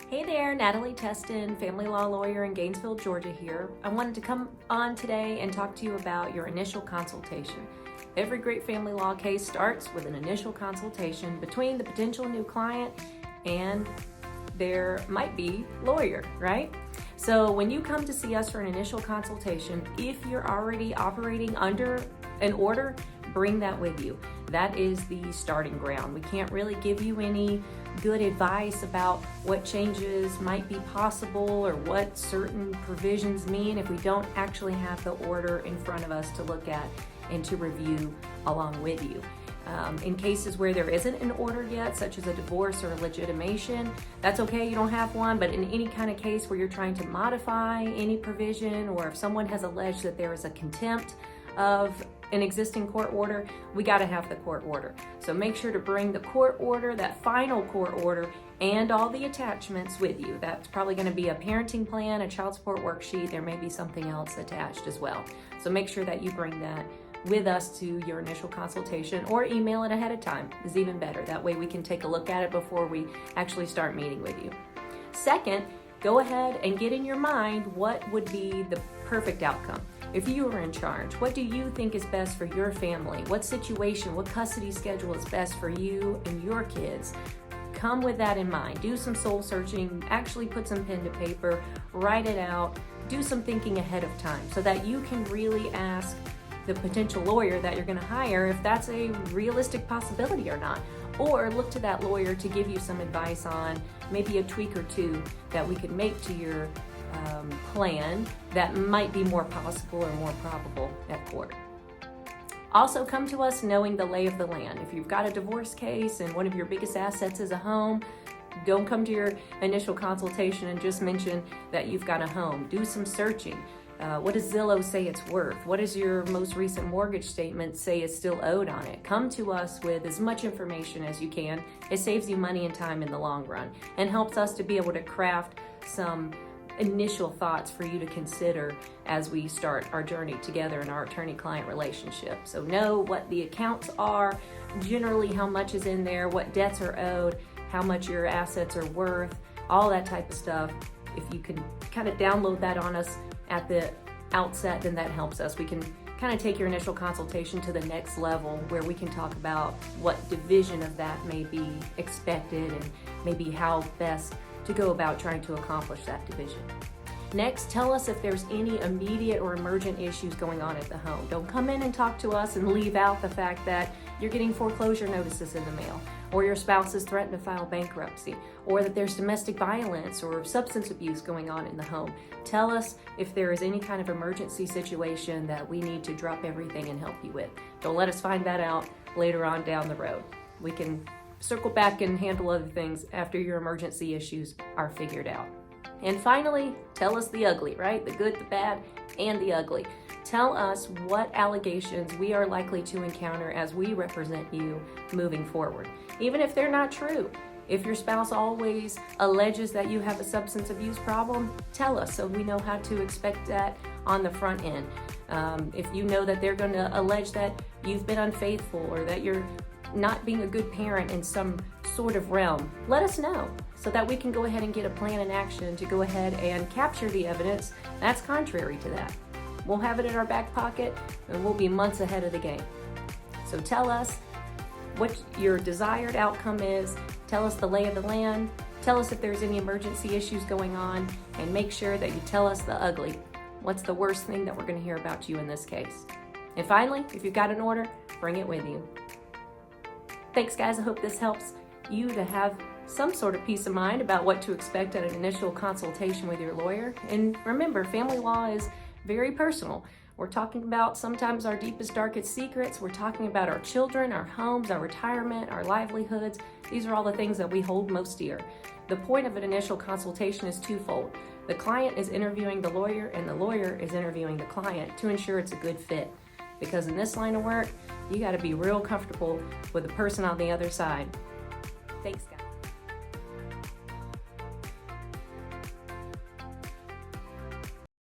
Hey there, Natalie Teston, family law lawyer in Gainesville, Georgia here. I wanted to come on today and talk to you about your initial consultation. Every great family law case starts with an initial consultation between the potential new client and their might-be lawyer, right? So when you come to see us for an initial consultation, if you're already operating under an order, bring that with you. That is the starting ground. We can't really give you any good advice about what changes might be possible or what certain provisions mean if we don't actually have the order in front of us to look at and to review along with you. In cases where there isn't an order yet, such as a divorce or a legitimation, that's okay, you don't have one, but in any kind of case where you're trying to modify any provision, or if someone has alleged that there is a contempt of an existing court order, we got to have the court order. So make sure to bring the court order, that final court order, and all the attachments with you. That's probably going to be a parenting plan, a child support worksheet. There may be something else attached as well. So make sure that you bring that with us to your initial consultation, or email it ahead of time is even better. That way we can take a look at it before we actually start meeting with you. Second, go ahead and get in your mind what would be the perfect outcome. If you were in charge, what do you think is best for your family? What situation, what custody schedule is best for you and your kids? Come with that in mind. Do some soul searching, actually put some pen to paper, write it out, do some thinking ahead of time so that you can really ask the potential lawyer that you're going to hire if that's a realistic possibility or not. Or look to that lawyer to give you some advice on maybe a tweak or two that we could make to your plan that might be more possible or more probable at court. Also, come to us knowing the lay of the land. If you've got a divorce case and one of your biggest assets is a home, don't come to your initial consultation and just mention that you've got a home. Do some searching. What does Zillow say it's worth? What does your most recent mortgage statement say is still owed on it? Come to us with as much information as you can. It saves you money and time in the long run and helps us to be able to craft some initial thoughts for you to consider as we start our journey together in our attorney-client relationship. So know what the accounts are, generally how much is in there, what debts are owed, how much your assets are worth, all that type of stuff. If you can kind of download that on us at the outset, then that helps us. We can kind of take your initial consultation to the next level where we can talk about what division of that may be expected and maybe how best to go about trying to accomplish that division. Next, tell us if there's any immediate or emergent issues going on at the home. Don't come in and talk to us and leave out the fact that you're getting foreclosure notices in the mail, or your spouse is threatened to file bankruptcy, or that there's domestic violence or substance abuse going on in the home. Tell us if there is any kind of emergency situation that we need to drop everything and help you with. Don't let us find that out later on down the road. We can circle back and handle other things after your emergency issues are figured out. And finally, tell us the ugly, right? The good, the bad, and the ugly. Tell us what allegations we are likely to encounter as we represent you moving forward. Even if they're not true. If your spouse always alleges that you have a substance abuse problem, tell us so we know how to expect that on the front end. If you know that they're going to allege that you've been unfaithful or that you're not being a good parent in some sort of realm, let us know so that we can go ahead and get a plan in action to go ahead and capture the evidence that's contrary to that. We'll have it in our back pocket and we'll be months ahead of the game. So tell us what your desired outcome is, tell us the lay of the land, tell us if there's any emergency issues going on, and make sure that you tell us the ugly. What's the worst thing that we're going to hear about you in this case? And finally, if you've got an order, bring it with you. Thanks, guys. I hope this helps you to have some sort of peace of mind about what to expect at an initial consultation with your lawyer. And remember, family law is very personal. We're talking about sometimes our deepest, darkest secrets. We're talking about our children, our homes, our retirement, our livelihoods. These are all the things that we hold most dear. The point of an initial consultation is twofold. The client is interviewing the lawyer, and the lawyer is interviewing the client to ensure it's a good fit. Because in this line of work, you got to be real comfortable with the person on the other side. Thanks, guys.